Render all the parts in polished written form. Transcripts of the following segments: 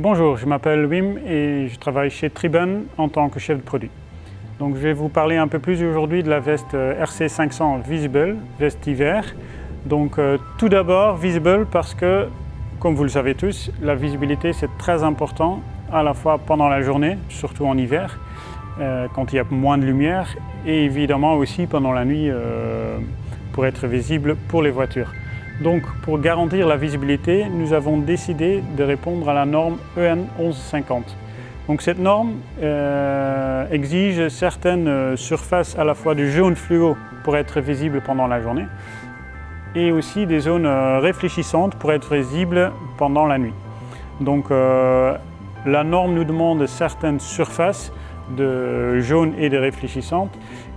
Bonjour, je m'appelle Wim et je travaille chez Triban en tant que chef de produit. Donc, je vais vous parler un peu plus aujourd'hui de la veste RC500 Visible, veste hiver. Donc, tout d'abord, Visible parce que, comme vous le savez tous, la visibilité c'est très important à la fois pendant la journée, surtout en hiver, quand il y a moins de lumière, et évidemment aussi pendant la nuit pour être visible pour les voitures. Donc, pour garantir la visibilité, nous avons décidé de répondre à la norme EN 1150. Donc, cette norme exige certaines surfaces à la fois du jaune fluo pour être visible pendant la journée et aussi des zones réfléchissantes pour être visibles pendant la nuit. Donc, la norme nous demande certaines surfaces de jaune et de réfléchissantes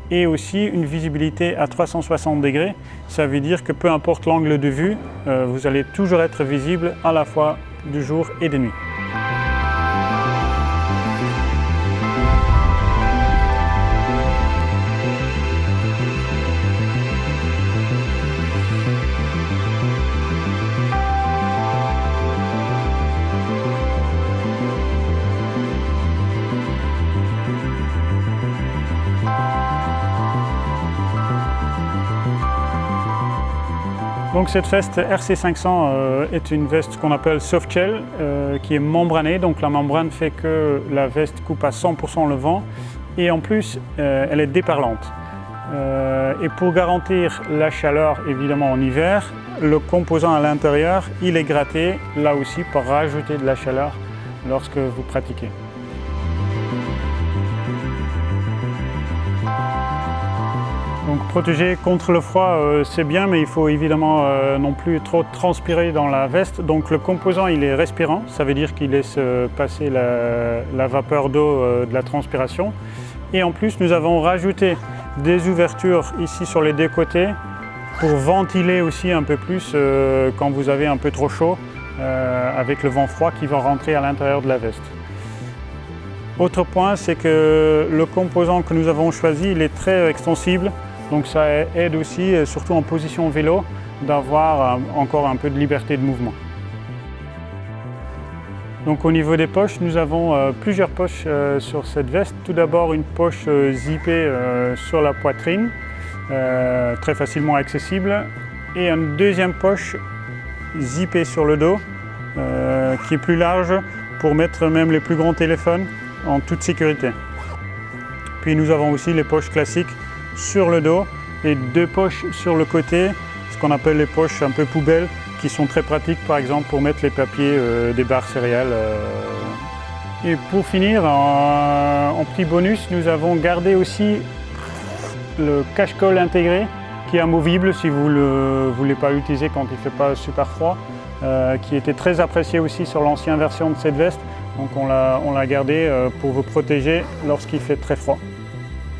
et aussi une visibilité à 360 degrés. Ça veut dire que peu importe l'angle de vue, vous allez toujours être visible à la fois du jour et de nuit. Donc cette veste RC500 est une veste qu'on appelle soft shell qui est membranée. Donc la membrane fait que la veste coupe à 100% le vent et en plus elle est déparlante. Et pour garantir la chaleur évidemment en hiver, le composant à l'intérieur il est gratté là aussi pour rajouter de la chaleur lorsque vous pratiquez. Donc protéger contre le froid c'est bien, mais il faut évidemment non plus trop transpirer dans la veste. Donc le composant il est respirant, ça veut dire qu'il laisse passer la vapeur d'eau de la transpiration. Et en plus nous avons rajouté des ouvertures ici sur les deux côtés pour ventiler aussi un peu plus quand vous avez un peu trop chaud avec le vent froid qui va rentrer à l'intérieur de la veste. Autre point, c'est que le composant que nous avons choisi il est très extensible. Donc ça aide aussi, surtout en position vélo, d'avoir encore un peu de liberté de mouvement. Donc au niveau des poches, nous avons plusieurs poches sur cette veste. Tout d'abord une poche zippée sur la poitrine, très facilement accessible. Et une deuxième poche zippée sur le dos, qui est plus large pour mettre même les plus grands téléphones en toute sécurité. Puis nous avons aussi les poches classiques sur le dos et deux poches sur le côté, ce qu'on appelle les poches un peu poubelles, qui sont très pratiques par exemple pour mettre les papiers des barres céréales. Et pour finir, en petit bonus, nous avons gardé aussi le cache-colle intégré qui est amovible si vous ne voulez pas l'utiliser quand il ne fait pas super froid, qui était très apprécié aussi sur l'ancienne version de cette veste. Donc on l'a gardé pour vous protéger lorsqu'il fait très froid.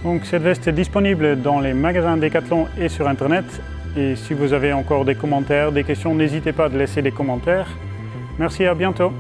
Donc cette veste est disponible dans les magasins Decathlon et sur internet. Et si vous avez encore des commentaires, des questions, n'hésitez pas à laisser des commentaires. Merci, à bientôt.